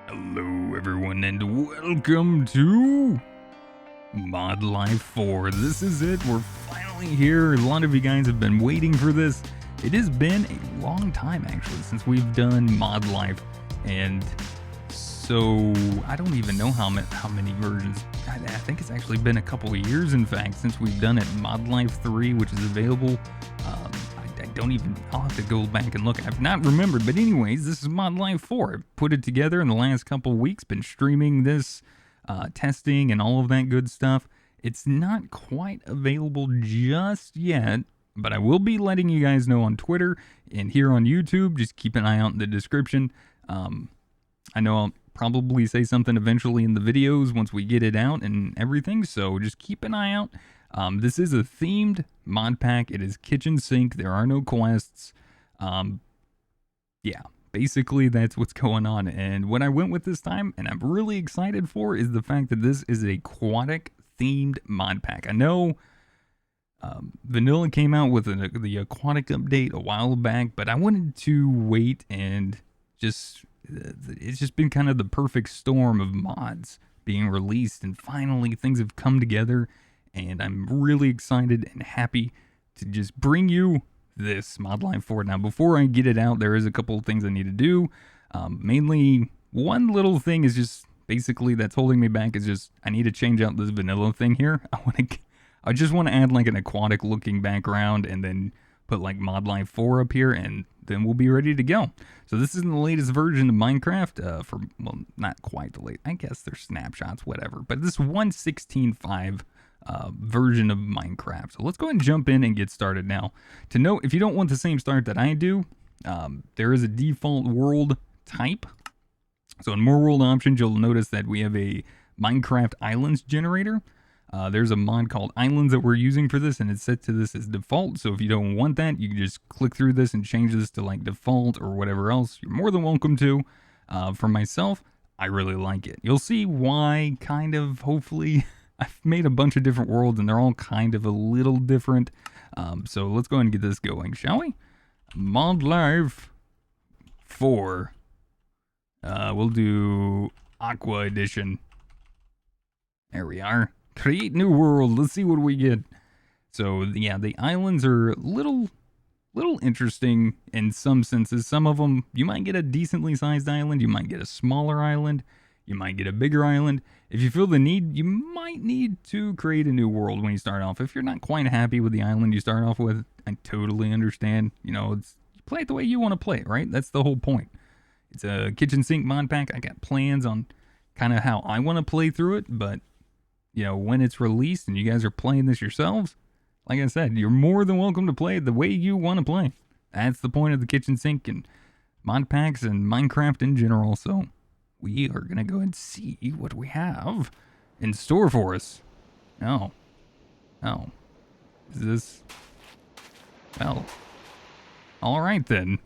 Hello everyone and welcome to ModLife 4. This is it, we're finally here. A lot of you guys have been waiting for this. It has been a long time actually since we've done ModLife, and so I don't even know how many versions. I think it's actually been a couple of years in fact since we've done it. ModLife 3, which is available. I'll have to go back and look. I've not remembered, but anyways, this is ModLife 4. I put it together in the last couple of weeks, been streaming this, testing and all of that good stuff. It's not quite available just yet, but I will be letting you guys know on Twitter and here on YouTube. Just keep an eye out in the description. I know I'll probably say something eventually in the videos once we get it out and everything, so just keep an eye out. This is a themed mod pack. It is kitchen sink. There are no quests. Yeah, basically that's what's going on. And what I went with this time, and I'm really excited for, is the fact that this is a aquatic themed mod pack. I know Vanilla came out with the aquatic update a while back, but I wanted to wait and it's just been kind of the perfect storm of mods being released, and finally things have come together. And I'm really excited and happy to just bring you this ModLife 4. Now, before I get it out, there is a couple of things I need to do. Mainly, one little thing is just basically that's holding me back is just I need to change out this vanilla thing here. I just want to add like an aquatic looking background and then put like ModLife 4 up here, and then we'll be ready to go. So this isn't the latest version of Minecraft. Well, not quite the late. I guess they're snapshots, whatever. But this 1.16.5. Version of Minecraft. So let's go ahead and jump in and get started now. To note, if you don't want the same start that I do, there is a default world type. So in more world options, you'll notice that we have a Minecraft Islands generator. There's a mod called Islands that we're using for this, and it's set to this as default. So if you don't want that, you can just click through this and change this to like default or whatever else. You're more than welcome to. For myself, I really like it. You'll see why, kind of, hopefully. I've made a bunch of different worlds, and they're all kind of a little different. So let's go ahead and get this going, shall we? ModLife 4. We'll do Aqua Edition. There we are. Create new world. Let's see what we get. So yeah, the islands are little interesting in some senses. Some of them, you might get a decently sized island. You might get a smaller island. You might get a bigger island. If you feel the need, you might need to create a new world when you start off. If you're not quite happy with the island you start off with, I totally understand. You know, you play it the way you want to play it, right? That's the whole point. It's a kitchen sink mod pack. I got plans on kind of how I want to play through it, but, you know, when it's released and you guys are playing this yourselves, like I said, you're more than welcome to play it the way you want to play. That's the point of the kitchen sink and mod packs and Minecraft in general, so we are going to go ahead and see what we have in store for us. Oh. Is this... Well. Alright then.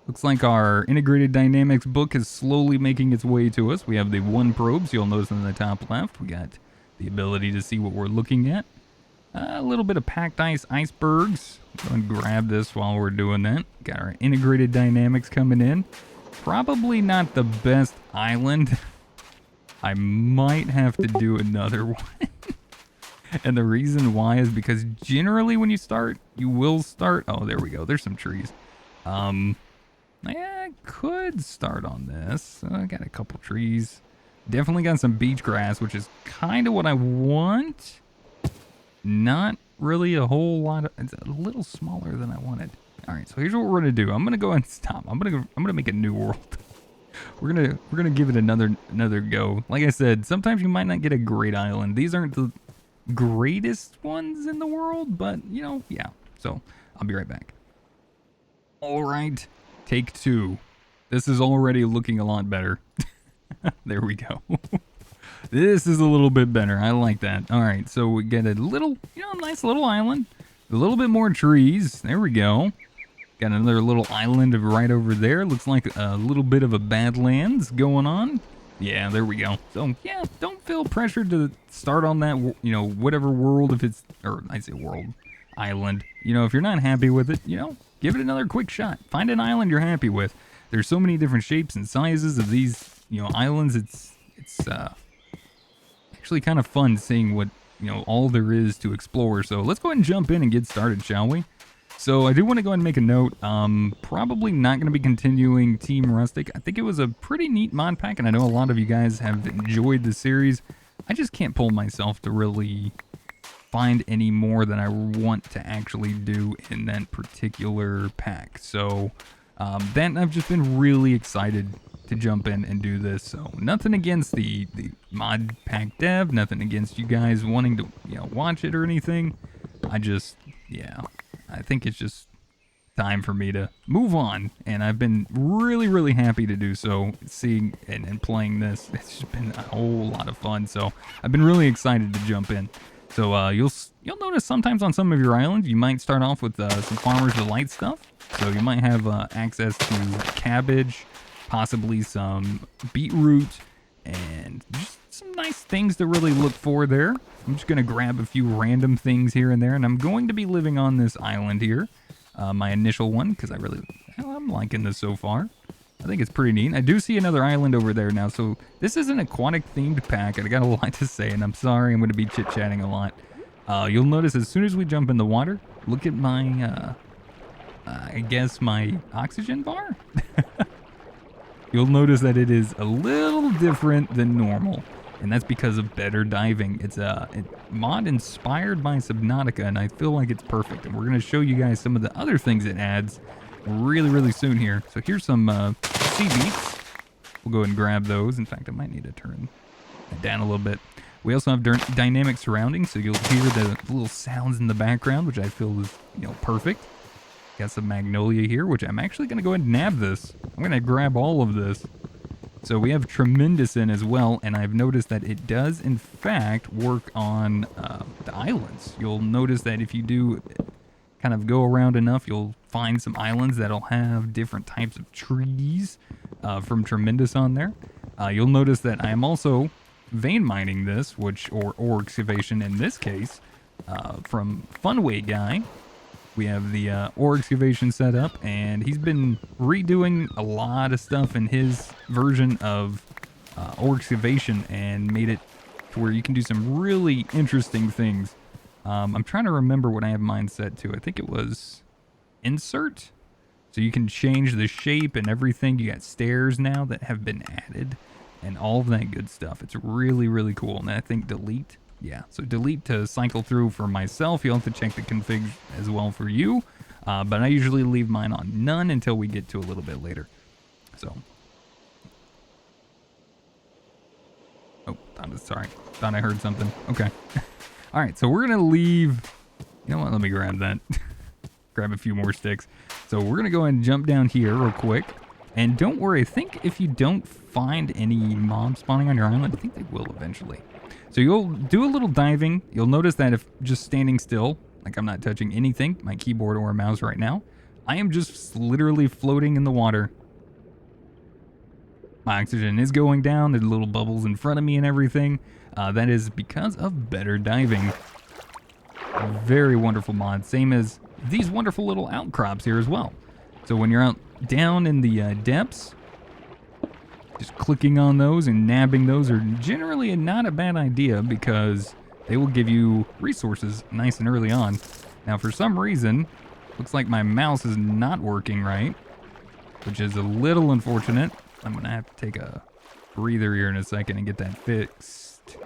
Looks like our integrated dynamics book is slowly making its way to us. We have the one probe, so you'll notice in the top left, we got the ability to see what we're looking at. A little bit of packed ice icebergs. Go ahead and grab this while we're doing that. Got our integrated dynamics coming in. Probably not the best island. I might have to do another one. And the reason why is because generally when you start, you will start... Oh, there we go. There's some trees. Yeah, I could start on this. I got a couple trees. Definitely got some beach grass, which is kind of what I want. Not really a whole lot of... It's a little smaller than I wanted. All right, so here's what we're gonna do. I'm gonna go and stop. I'm gonna make a new world. we're gonna give it another go. Like I said, sometimes you might not get a great island. These aren't the greatest ones in the world, but you know, yeah. So I'll be right back. All right, take two. This is already looking a lot better. There we go. This is a little bit better. I like that. All right, so we get a little, nice little island. A little bit more trees. There we go. Got another little island right over there. Looks like a little bit of a Badlands going on. Yeah, there we go. So, yeah, don't feel pressured to start on that, whatever world, if it's, or I say world, island. If you're not happy with it, give it another quick shot. Find an island you're happy with. There's so many different shapes and sizes of these islands, it's actually kind of fun seeing what, all there is to explore. So let's go ahead and jump in and get started, shall we? So I do want to go ahead and make a note. Probably not going to be continuing Team Rustic. I think it was a pretty neat mod pack, and I know a lot of you guys have enjoyed the series. I just can't pull myself to really find any more that I want to actually do in that particular pack. So then I've just been really excited to jump in and do this. So nothing against the mod pack dev, nothing against you guys wanting to watch it or anything. I think it's just time for me to move on, and I've been really happy to do so. Seeing and playing this, it's just been a whole lot of fun. So I've been really excited to jump in. So you'll notice sometimes on some of your islands you might start off with some Farmer's Delight stuff. So you might have access to cabbage, possibly some beetroot, and just some nice things to really look for there. I'm just gonna grab a few random things here and there, and I'm going to be living on this island here. My initial one, because I'm liking this so far. I think it's pretty neat. I do see another island over there now, so this is an aquatic themed pack. I got a lot to say, and I'm sorry I'm going to be chit-chatting a lot. You'll notice as soon as we jump in the water, look at my, I guess my oxygen bar? You'll notice that it is a little different than normal, and that's because of better diving. It's a mod inspired by Subnautica, and I feel like it's perfect. And we're going to show you guys some of the other things it adds really soon here. So here's some sea beets. We'll go ahead and grab those. In fact, I might need to turn it down a little bit. We also have dynamic surroundings, so you'll hear the little sounds in the background, which I feel is perfect. Got some magnolia here, which I'm actually going to go ahead and nab this. I'm going to grab all of this. So we have tremendous in as well, and I've noticed that it does in fact work on the islands. You'll notice that if you do kind of go around enough, you'll find some islands that'll have different types of trees from Tremendous on there. You'll notice that I am also vein mining this, or excavation in this case, from Funway Guy. We have the ore excavation set up, and he's been redoing a lot of stuff in his version of ore excavation and made it to where you can do some really interesting things. I'm trying to remember what I have mine set to. I think it was insert. So you can change the shape and everything. You got stairs now that have been added and all of that good stuff. It's really cool. And I think delete. Yeah, so delete to cycle through for myself. You'll have to check the config as well for you. But I usually leave mine on none until we get to a little bit later. So. Oh, sorry. Thought I heard something. Okay. All right, so we're going to leave. You know what? Let me grab that. Grab a few more sticks. So we're going to go ahead and jump down here real quick. And don't worry, I think if you don't find any mobs spawning on your island, I think they will eventually. So you'll do a little diving. You'll notice that if just standing still, like I'm not touching anything, my keyboard or mouse right now, I am just literally floating in the water. My oxygen is going down. There's little bubbles in front of me and everything. That is because of better diving. Very wonderful mod. Same as these wonderful little outcrops here as well. So when you're out down in the depths, just clicking on those and nabbing those are generally not a bad idea because they will give you resources nice and early on. Now for some reason, looks like my mouse is not working right, which is a little unfortunate. I'm going to have to take a breather here in a second and get that fixed.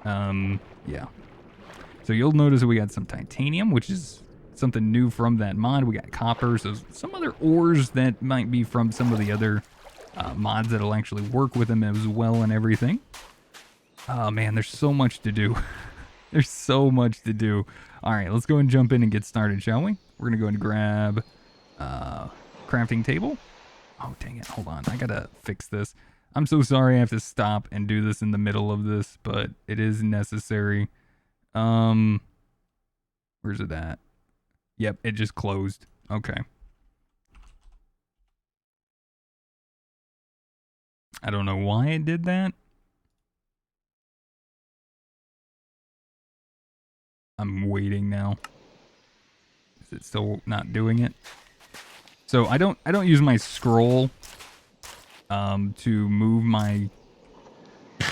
Yeah. So you'll notice that we got some titanium, which is something new from that mod. We got copper, so some other ores that might be from some of the other mods that'll actually work with them as well and everything. Oh man, there's so much to do. There's so much to do. All right, let's go and jump in and get started, shall we? We're gonna go and grab crafting table. Oh dang it, hold on, I gotta fix this. I'm so sorry I have to stop and do this in the middle of this, but it is necessary. Where's it at? Yep, it just closed. Okay. I don't know why it did that. I'm waiting now. Is it still not doing it? So I don't use my scroll to move my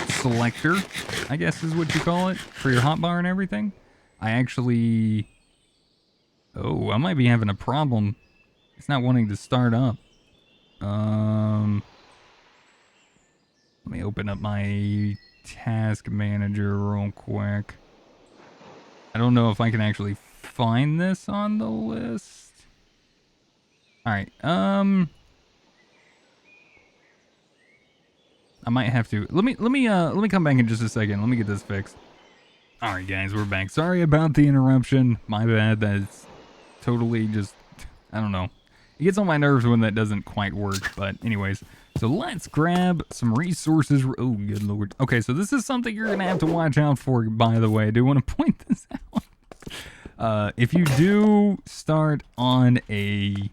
selector, I guess is what you call it, for your hotbar and everything. I actually... Oh, I might be having a problem. It's not wanting to start up. Let me open up my task manager real quick. I don't know if I can actually find this on the list. Alright, I might have to. Let me come back in just a second. Let me get this fixed. Alright guys, we're back. Sorry about the interruption. My bad. That's totally just, I don't know. It gets on my nerves when that doesn't quite work. But anyways, so let's grab some resources. Oh, good lord. Okay, so this is something you're going to have to watch out for, by the way. I do want to point this out. If you do start on a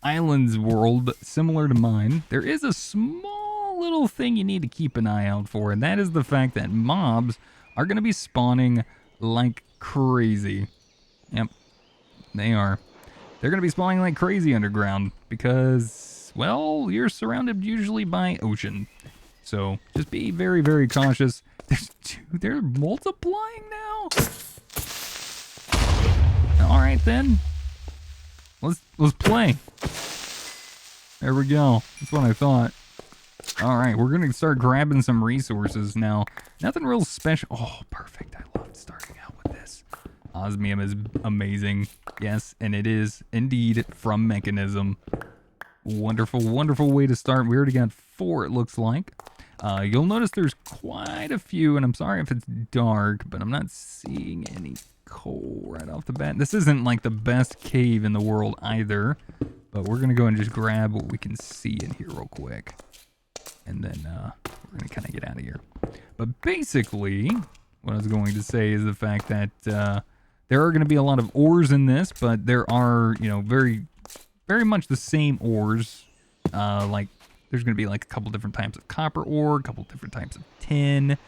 islands world similar to mine, there is a small little thing you need to keep an eye out for, and that is the fact that mobs are going to be spawning like crazy. Yep, they are. They're going to be spawning like crazy underground because, well, you're surrounded usually by ocean. So just be very, very cautious. They're multiplying now? All right then. Let's play. There we go. That's what I thought. All right, we're going to start grabbing some resources now. Nothing real special. Oh, perfect. I love starting out with this. Osmium is amazing. Yes, and it is indeed from Mechanism. Wonderful, wonderful way to start. We already got 4, it looks like. You'll notice there's quite a few, and I'm sorry if it's dark, but I'm not seeing any coal right off the bat. This isn't like the best cave in the world either, but we're going to go and just grab what we can see in here real quick. And then we're going to kind of get out of here. But basically, what I was going to say is the fact that there are going to be a lot of ores in this, but there are, you know, very, very much the same ores. Like, there's going to be like a couple different types of copper ore, a couple different types of tin.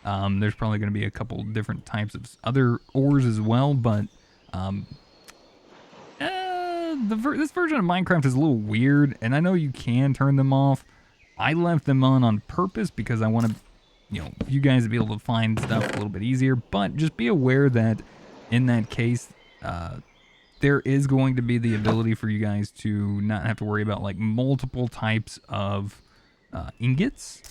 There's probably going to be a couple different types of other ores as well, but this version of Minecraft is a little weird, and I know you can turn them off. I left them on purpose because I want to, you know, you guys to be able to find stuff a little bit easier, but just be aware that in that case, there is going to be the ability for you guys to not have to worry about like multiple types of ingots.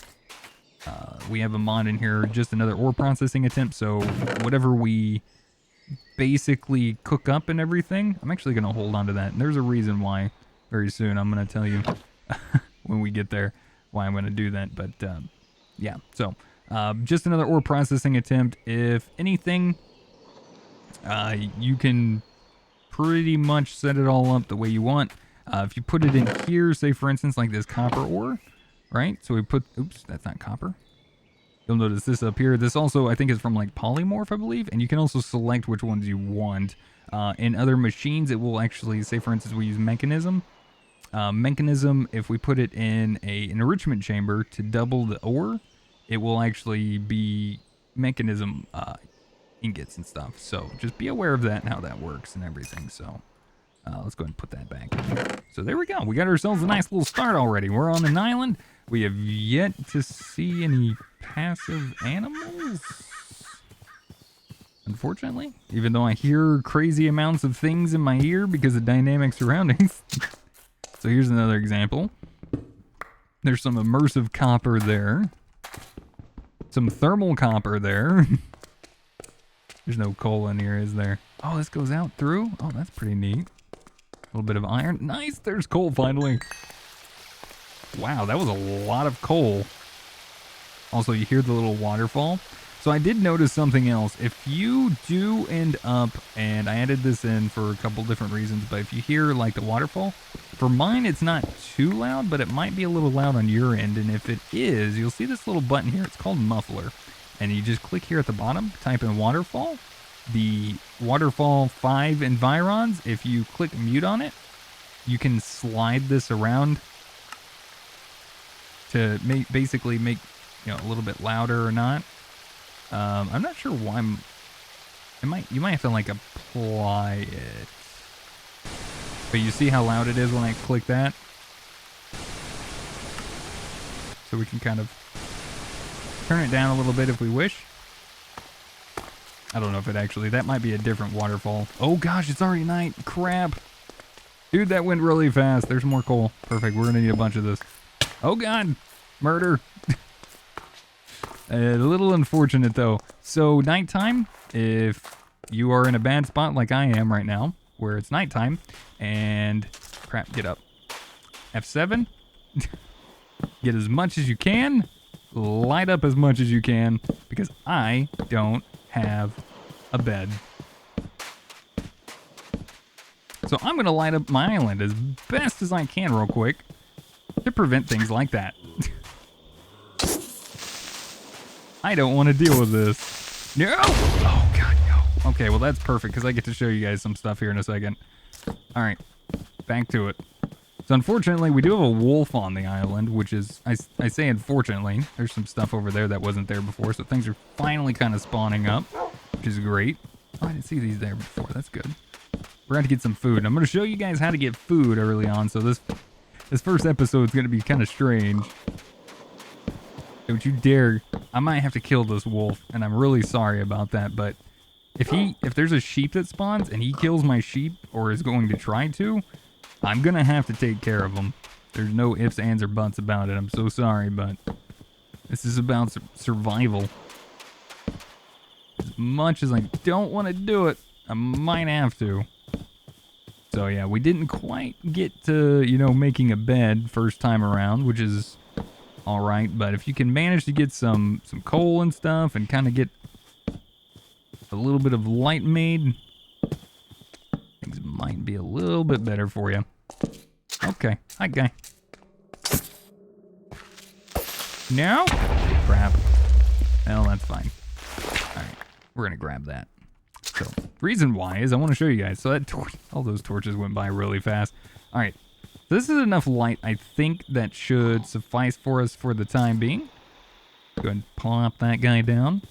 We have a mod in here, just another ore processing attempt, so whatever we basically cook up and everything, I'm actually going to hold on to that, and there's a reason why very soon. I'm going to tell you when we get there why I'm going to do that, but yeah, so just another ore processing attempt. If anything, you can pretty much set it all up the way you want. If you put it in here, say for instance like this copper ore, right? So we put, oops, that's not copper. You'll notice this up here. This also, I think, is from like polymorph, I believe, and you can also select which ones you want. In other machines, it will actually, say for instance we use mechanism. Mechanism, if we put it in an enrichment chamber to double the ore, it will actually be mechanism ingots and stuff. So just be aware of that and how that works and everything. So let's go ahead and put that back. So there we go. We got ourselves a nice little start already. We're on an island. We have yet to see any passive animals, unfortunately, even though I hear crazy amounts of things in my ear because of dynamic surroundings. So here's another example. There's some immersive copper there. Some thermal copper there. There's no coal in here, is there? Oh, this goes out through? Oh, that's pretty neat. A little bit of iron. Nice, there's coal finally. Wow, that was a lot of coal. Also, you hear the little waterfall. So I did notice something else. If you do end up, and I added this in for a couple different reasons, but if you hear like the waterfall, for mine it's not too loud, but it might be a little loud on your end. And if it is, you'll see this little button here. It's called muffler. And you just click here at the bottom, type in waterfall. The waterfall 5 environs, if you click mute on it, you can slide this around to basically make, you know, a little bit louder or not. I'm not sure why you might have to like apply it. But you see how loud it is when I click that? so we can kind of turn it down a little bit if we wish. I don't know if it actually, that might be a different waterfall. Oh gosh, it's already night. Crap. Dude, that went really fast. There's more coal. Perfect. We're gonna need a bunch of this. Oh god, murder. A little unfortunate though. So nighttime, if you are in a bad spot like I am right now, where it's nighttime, and crap, get up. F7. Get as much as you can. Light up as much as you can, because I don't have a bed. So I'm going to light up my island as best as I can real quick to prevent things like that. I don't want to deal with this. No! Oh, God, no. Okay, well, that's perfect, because I get to show you guys some stuff here in a second. All right, back to it. So unfortunately, we do have a wolf on the island, which is, I say unfortunately, there's some stuff over there that wasn't there before, so things are finally kind of spawning up, which is great. Oh, I didn't see these there before, that's good. We're going to get some food, and I'm going to show you guys how to get food early on, so this first episode is going to be kind of strange. Don't you dare, I might have to kill this wolf, and I'm really sorry about that, but if there's a sheep that spawns, and he kills my sheep, or is going to try to, I'm going to have to take care of them. There's no ifs, ands, or buts about it. I'm so sorry, but this is about survival. As much as I don't want to do it, I might have to. So yeah, we didn't quite get to, you know, making a bed first time around, which is alright. But if you can manage to get some coal and stuff and kind of get a little bit of light made, things might be a little bit better for you. Okay, hi guy. No? Crap. Well, that's fine. Alright, we're gonna grab that. So, reason why is I want to show you guys. So that all those torches went by really fast. Alright, so this is enough light, I think, that should suffice for us for the time being. Go ahead and plop that guy down.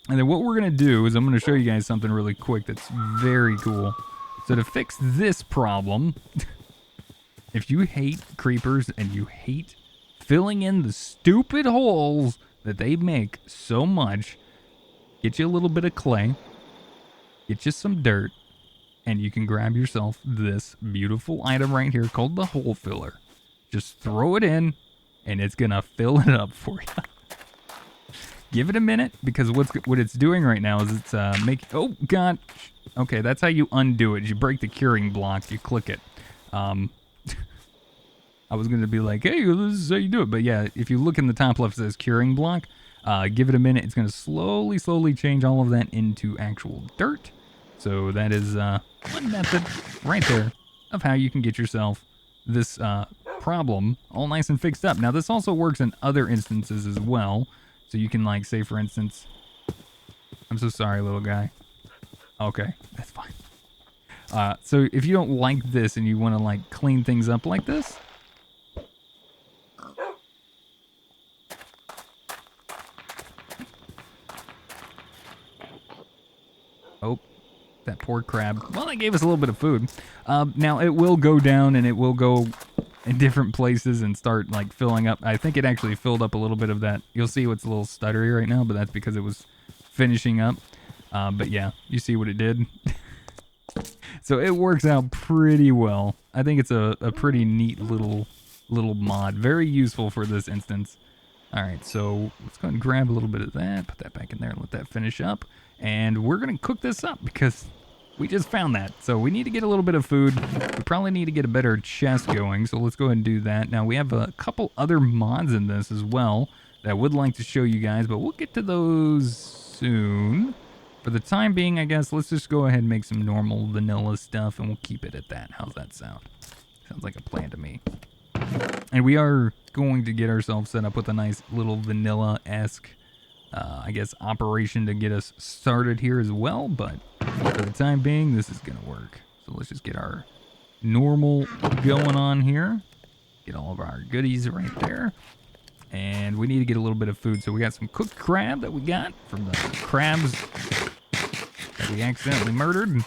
And then what we're gonna do is I'm gonna show you guys something really quick that's very cool. So to fix this problem, if you hate creepers and you hate filling in the stupid holes that they make so much, get you a little bit of clay, get you some dirt, and you can grab yourself this beautiful item right here called the hole filler. Just throw it in, and it's gonna fill it up for you. Give it a minute, because what it's doing right now is it's oh god. Okay, that's how you undo it. You break the curing block, you click it. I was gonna be like, hey, this is how you do it, but yeah, if you look in the top left, it says curing block. Give it a minute. It's gonna slowly change all of that into actual dirt. So that is one method right there of how you can get yourself this problem all nice and fixed up. Now this also works in other instances as well. So you can, like, say for instance, I'm so sorry, little guy. Okay, that's fine. So if you don't like this and you want to, like, clean things up like this, oh, that poor crab. Well, that gave us a little bit of food. Now it will go down and it will go in different places and start like filling up. I think it actually filled up a little bit of that. You'll see what's a little stuttery right now, but that's because it was finishing up. But yeah, you see what it did. So it works out pretty well. I think it's a pretty neat little mod. Very useful for this instance. All right, so let's go ahead and grab a little bit of that, put that back in there and let that finish up. And we're gonna cook this up because we just found that. So we need to get a little bit of food. We probably need to get a better chest going. So let's go ahead and do that. Now we have a couple other mods in this as well that I would like to show you guys, but we'll get to those soon. For the time being, I guess, let's just go ahead and make some normal vanilla stuff and we'll keep it at that. How's that sound? Sounds like a plan to me. And we are going to get ourselves set up with a nice little vanilla-esque, I guess, operation to get us started here as well. But for the time being, this is going to work. So let's just get our normal going on here. Get all of our goodies right there. And we need to get a little bit of food. So we got some cooked crab that we got from the crabs that we accidentally murdered. We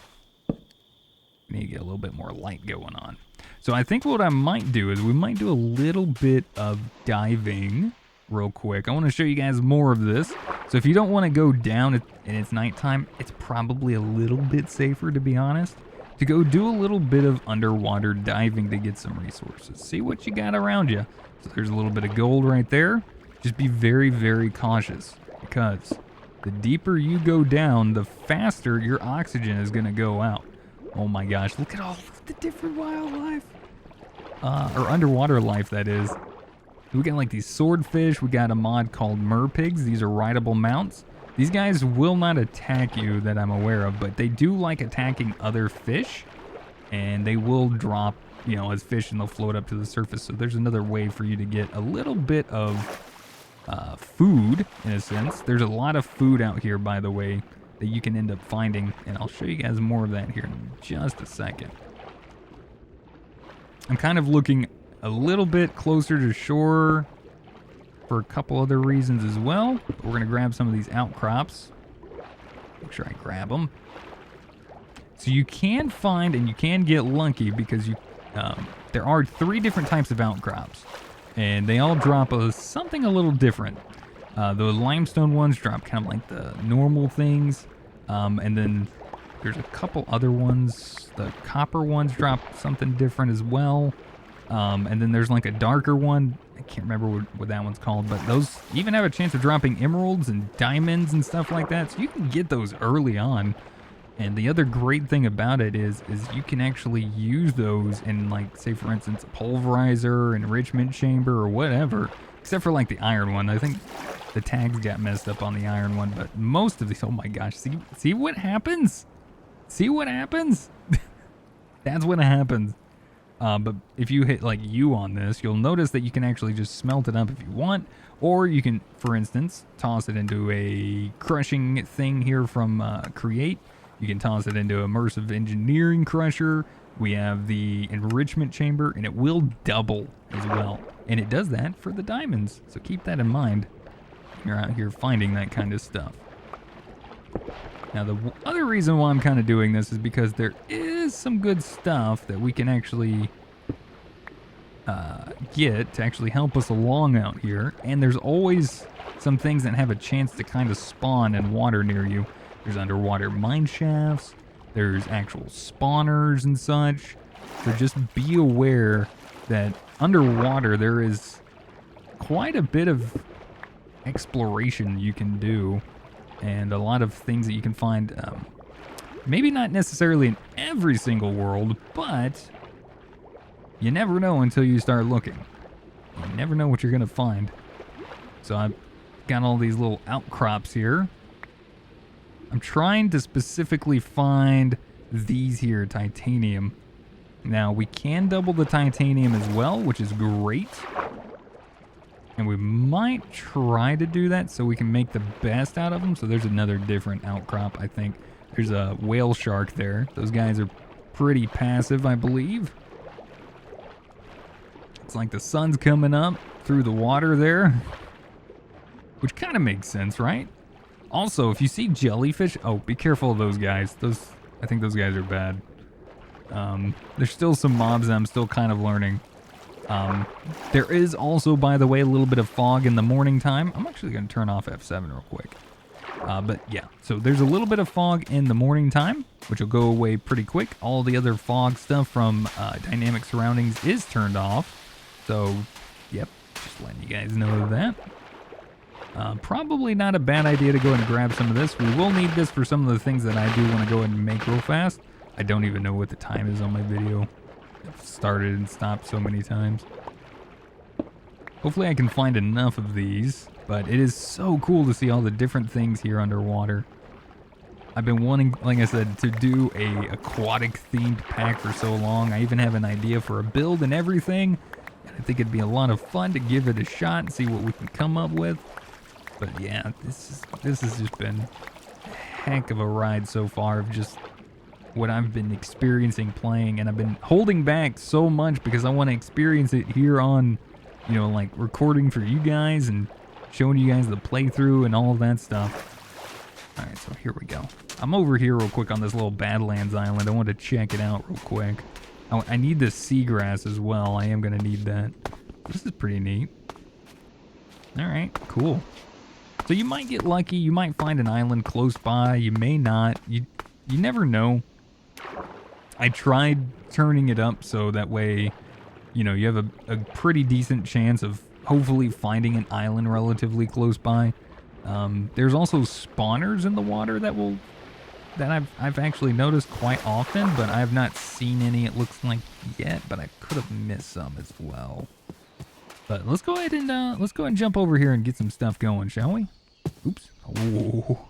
need to get a little bit more light going on. So I think what I might do is we might do a little bit of diving real quick. I want to show you guys more of this. So if you don't want to go down and it's nighttime, it's probably a little bit safer, to be honest, to go do a little bit of underwater diving to get some resources. See what you got around you. So there's a little bit of gold right there. Just be very, very cautious, because the deeper you go down, the faster your oxygen is going to go out. Oh my gosh, look at all the different wildlife. Or underwater life, that is. We got like these swordfish. We got a mod called merpigs. These are rideable mounts. These guys will not attack you that I'm aware of, but they do like attacking other fish. And they will drop, you know, as fish, and they'll float up to the surface. So there's another way for you to get a little bit of food, in a sense. There's a lot of food out here, by the way, that you can end up finding. And I'll show you guys more of that here in just a second. I'm kind of looking a little bit closer to shore for a couple other reasons as well. But we're going to grab some of these outcrops. Make sure I grab them. So you can find and you can get lucky, because you there are 3 different types of outcrops. And they all drop something a little different. The limestone ones drop kind of like the normal things. And then there's a couple other ones. The copper ones drop something different as well. And then there's like a darker one. I can't remember what that one's called, but those even have a chance of dropping emeralds and diamonds and stuff like that. So you can get those early on. And the other great thing about it is you can actually use those in, like, say for instance, a pulverizer, enrichment chamber, or whatever. Except for like the iron one. I think the tags got messed up on the iron one, but most of these, oh my gosh, see what happens? See what happens? That's what happens. But if you hit like U on this, you'll notice that you can actually just smelt it up if you want, or you can, for instance, toss it into a crushing thing here from Create. You can toss it into immersive engineering crusher. We have the enrichment chamber, and it will double as well. And it does that for the diamonds, so keep that in mind when you're out here finding that kind of stuff. Now, the other reason why I'm kind of doing this is because there is some good stuff that we can actually get to actually help us along out here. And there's always some things that have a chance to kind of spawn in water near you. There's underwater mine shafts. There's actual spawners and such. So just be aware that underwater there is quite a bit of exploration you can do. And a lot of things that you can find, maybe not necessarily in every single world, but you never know until you start looking. You never know what you're going to find. So I've got all these little outcrops here. I'm trying to specifically find these here, titanium. Now, we can double the titanium as well, which is great. And we might try to do that so we can make the best out of them. So there's another different outcrop, I think. There's a whale shark there. Those guys are pretty passive, I believe. It's like the sun's coming up through the water there. Which kind of makes sense, right? Also, if you see jellyfish... Oh, be careful of those guys. I think those guys are bad. There's still some mobs that I'm still kind of learning. There is also, by the way, a little bit of fog in the morning time. I'm actually going to turn off F7 real quick. But yeah, so there's a little bit of fog in the morning time, which will go away pretty quick. All the other fog stuff from dynamic surroundings is turned off. So, yep, just letting you guys know of that. Probably not a bad idea to go ahead and grab some of this. We will need this for some of the things that I do want to go ahead and make real fast. I don't even know what the time is on my video. I've started and stopped so many times. Hopefully I can find enough of these, but it is so cool to see all the different things here underwater. I've been wanting, like I said, to do a aquatic themed pack for so long. I even have an idea for a build and everything. And I think it'd be a lot of fun to give it a shot and see what we can come up with. But yeah, this has just been a heck of a ride so far of just what I've been experiencing playing, and I've been holding back so much because I want to experience it here on, you know, like recording for you guys and showing you guys the playthrough and all of that stuff. Alright, so here we go. I'm over here real quick on this little Badlands island. I want to check it out real quick. Oh, I need the seagrass as well. I am going to need that. This is pretty neat. All right, cool. So you might get lucky. You might find an island close by. You may not. You never know. I tried turning it up so that way, you know, you have a pretty decent chance of hopefully finding an island relatively close by. There's also spawners in the water that I've actually noticed quite often, but I have not seen any, it looks like, yet, but I could have missed some as well. But let's go ahead and jump over here and get some stuff going, shall we? Oops. Oh,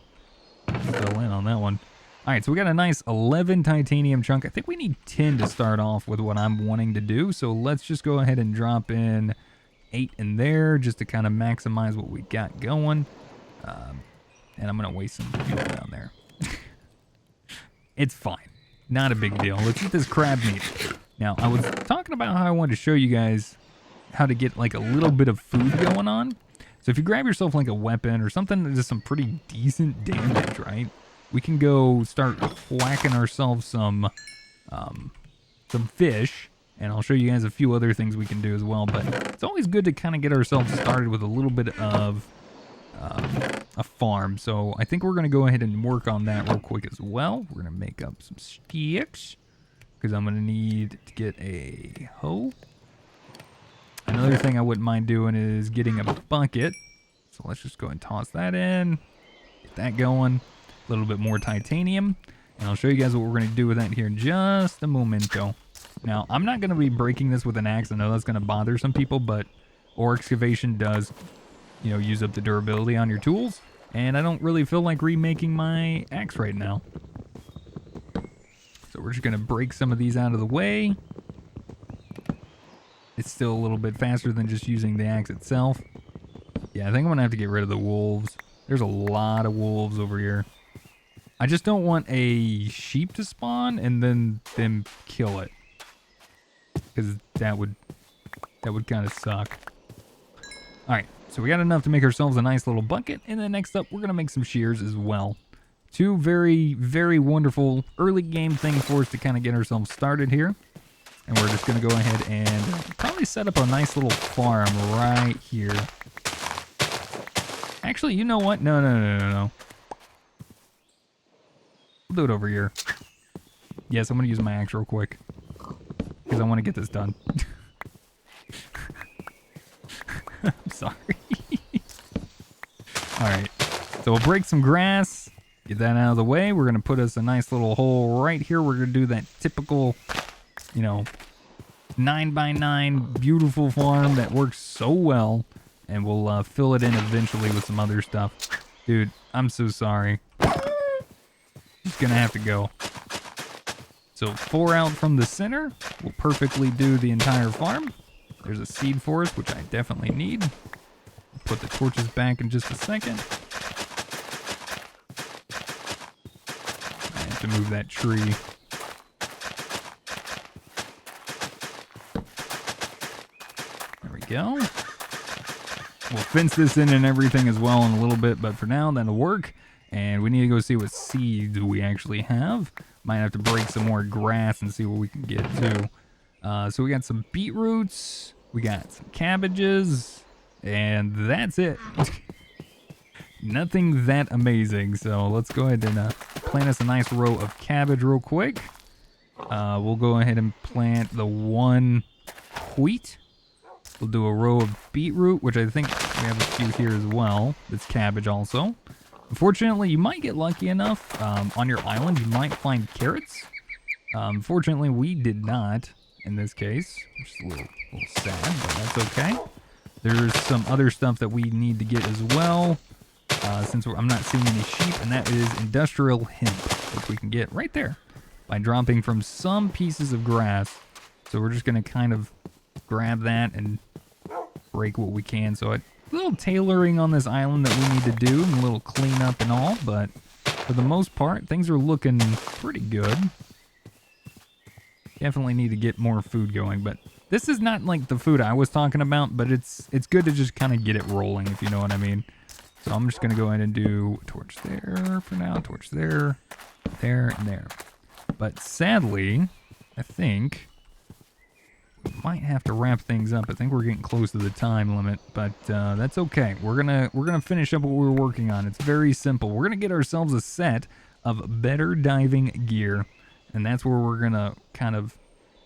fell in on that one. All right, so we got a nice 11 titanium chunk. I think we need 10 to start off with what I'm wanting to do. So let's just go ahead and drop in 8 in there just to kind of maximize what we got going. And I'm going to waste some fuel down there. It's fine. Not a big deal. Let's eat this crab meat. Now, I was talking about how I wanted to show you guys how to get like a little bit of food going on. So if you grab yourself like a weapon or something that does some pretty decent damage, right? We can go start whacking ourselves some fish, and I'll show you guys a few other things we can do as well. But it's always good to kind of get ourselves started with a little bit of a farm. So I think we're going to go ahead and work on that real quick as well. We're going to make up some sticks because I'm going to need to get a hoe. Another thing I wouldn't mind doing is getting a bucket. So let's just go and toss that in. Get that going. A little bit more titanium. And I'll show you guys what we're going to do with that here in just a momento. Now, I'm not going to be breaking this with an axe. I know that's going to bother some people, but ore excavation does, you know, use up the durability on your tools. And I don't really feel like remaking my axe right now. So we're just going to break some of these out of the way. It's still a little bit faster than just using the axe itself. Yeah, I think I'm going to have to get rid of the wolves. There's a lot of wolves over here. I just don't want a sheep to spawn and then them kill it. Because that would kind of suck. Alright, so we got enough to make ourselves a nice little bucket. And then next up, we're going to make some shears as well. Two very, very wonderful early game things for us to kind of get ourselves started here. And we're just going to go ahead and probably set up a nice little farm right here. Actually, you know what? No. We'll do it over here. Yes, I'm going to use my axe real quick. Because I want to get this done. I'm sorry. Alright. So we'll break some grass. Get that out of the way. We're going to put us a nice little hole right here. We're going to do that typical, you know, 9x9 beautiful farm that works so well. And we'll fill it in eventually with some other stuff. Dude, I'm so sorry. Just gonna have to go. So 4 out from the center will perfectly do the entire farm. There's a seed forest, which I definitely need. Put the torches back in just a second. I have to move that tree. There we go. We'll fence this in and everything as well in a little bit, but for now, that'll work. And we need to go see what seeds we actually have. Might have to break some more grass and see what we can get too. So we got some beetroots, we got some cabbages, and that's it. Nothing that amazing. So let's go ahead and plant us a nice row of cabbage real quick. We'll go ahead and plant the one wheat. We'll do a row of beetroot, which I think we have a few here as well. That's cabbage also. Unfortunately, you might get lucky enough. On your island, you might find carrots. Unfortunately, we did not in this case, which is a little sad, but that's okay. There's some other stuff that we need to get as well, since I'm not seeing any sheep, and that is industrial hemp, which we can get right there by dropping from some pieces of grass. So we're just going to kind of grab that and break what we can. So a little tailoring on this island that we need to do, and a little cleanup and all, but for the most part, things are looking pretty good. Definitely need to get more food going, but this is not like the food I was talking about, but it's good to just kind of get it rolling, if you know what I mean. So I'm just going to go ahead and do a torch there for now, torch there, there, and there. But sadly, I think might have to wrap things up. I think we're getting close to the time limit, but that's okay. We're gonna finish up what we're working on. It's very simple. We're gonna get ourselves a set of better diving gear, and that's where we're gonna kind of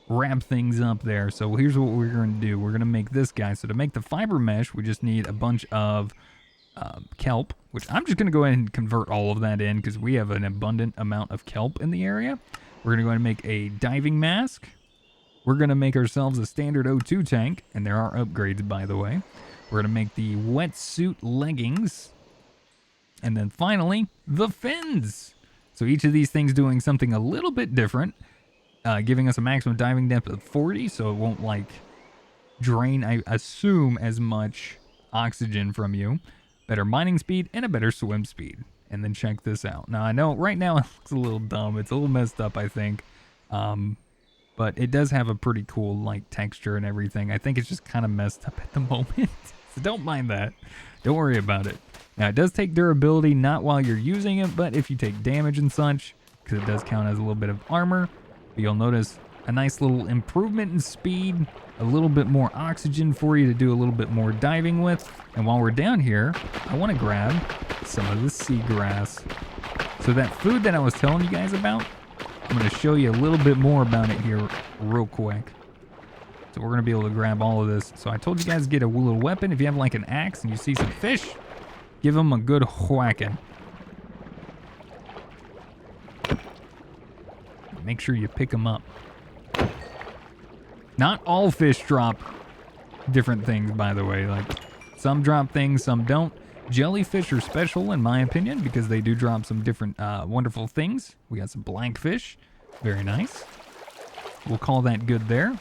wrap things up there. So here's what we're gonna do. We're gonna make this guy. So to make the fiber mesh, we just need a bunch of kelp, which I'm just gonna go ahead and convert all of that in because we have an abundant amount of kelp in the area. We're gonna go ahead and make a diving mask. We're going to make ourselves a standard O2 tank, and there are upgrades, by the way. We're going to make the wetsuit leggings, and then finally, the fins. So each of these things doing something a little bit different, giving us a maximum diving depth of 40, so it won't, like, drain, I assume, as much oxygen from you. Better mining speed, and a better swim speed. And then check this out. Now, I know right now it looks a little dumb. It's a little messed up, I think. But it does have a pretty cool, like, texture and everything. I think it's just kind of messed up at the moment. So don't mind that. Don't worry about it. Now, it does take durability, not while you're using it, but if you take damage and such, because it does count as a little bit of armor. But you'll notice a nice little improvement in speed, a little bit more oxygen for you to do a little bit more diving with. And while we're down here, I want to grab some of the seagrass. So that food that I was telling you guys about, I'm going to show you a little bit more about it here real quick. So we're going to be able to grab all of this. So I told you guys to get a little weapon. If you have like an axe and you see some fish, give them a good whacking. Make sure you pick them up. Not all fish drop different things, by the way. Like, some drop things, some don't. Jellyfish are special, in my opinion, because they do drop some different wonderful things. We got some blankfish. Very nice. We'll call that good there.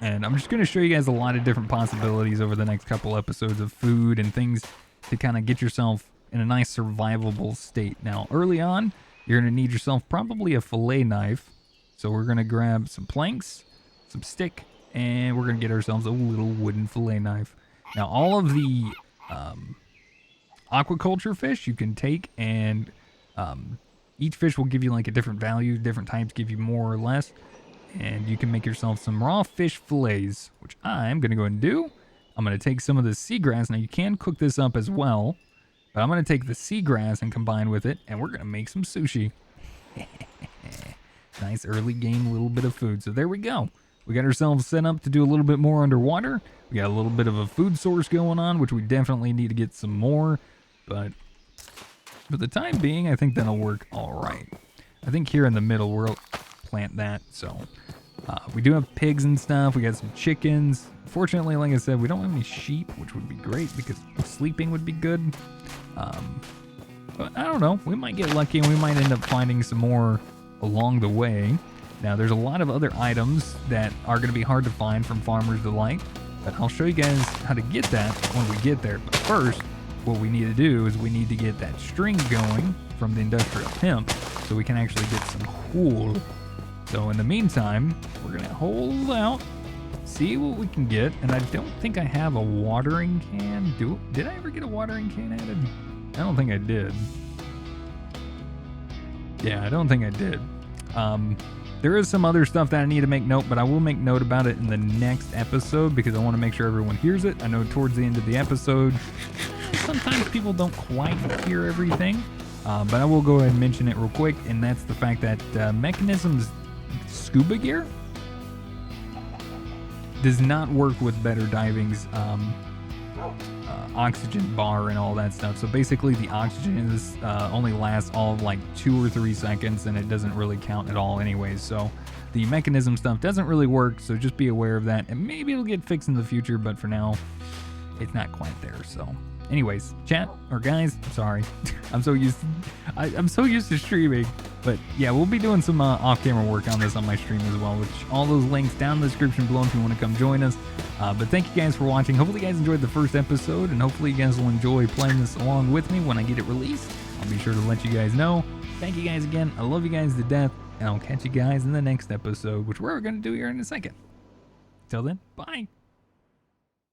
And I'm just going to show you guys a lot of different possibilities over the next couple episodes of food and things to kind of get yourself in a nice survivable state. Now, early on, you're going to need yourself probably a fillet knife. So we're going to grab some planks, some stick, and we're going to get ourselves a little wooden fillet knife. Now, all of the aquaculture fish you can take, and each fish will give you like a different value. Different types give you more or less, and you can make yourself some raw fish fillets, which I'm gonna go ahead and do. I'm gonna take some of the seagrass. Now you can cook this up as well, but I'm gonna take the seagrass and combine with it, and we're gonna make some sushi. Nice early game little bit of food. So there we go. We got ourselves set up to do a little bit more underwater. We got a little bit of a food source going on, which we definitely need to get some more. But for the time being, I think that'll work all right. I think here in the middle, we'll plant that. So we do have pigs and stuff. We got some chickens. Fortunately, like I said, we don't have any sheep, which would be great because sleeping would be good. But I don't know. We might get lucky and we might end up finding some more along the way. Now, there's a lot of other items that are going to be hard to find from Farmer's Delight, but I'll show you guys how to get that when we get there. But first, what we need to do is we need to get that string going from the industrial hemp so we can actually get some wool. So in the meantime, we're going to hold out, see what we can get, and I don't think I have a watering can. Did I ever get a watering can added? I don't think I did. Yeah, I don't think I did. There is some other stuff that I need to make note, but I will make note about it in the next episode because I want to make sure everyone hears it. I know towards the end of the episode, sometimes people don't quite hear everything, but I will go ahead and mention it real quick, and that's the fact that Mechanism's scuba gear does not work with Better Diving's oxygen bar and all that stuff. So basically the oxygen is only lasts all of like 2 or 3 seconds, and it doesn't really count at all anyways. So the Mechanism stuff doesn't really work, so just be aware of that, and maybe it'll get fixed in the future, but for now it's not quite there. So anyways, chat or guys, I'm sorry. I'm so used to streaming, but yeah, we'll be doing some off-camera work on this on my stream as well, which all those links down in the description below if you want to come join us. But thank you guys for watching. Hopefully you guys enjoyed the first episode, and hopefully you guys will enjoy playing this along with me when I get it released. I'll be sure to let you guys know. Thank you guys again. I love you guys to death, and I'll catch you guys in the next episode, which we're going to do here in a second. Till then, bye.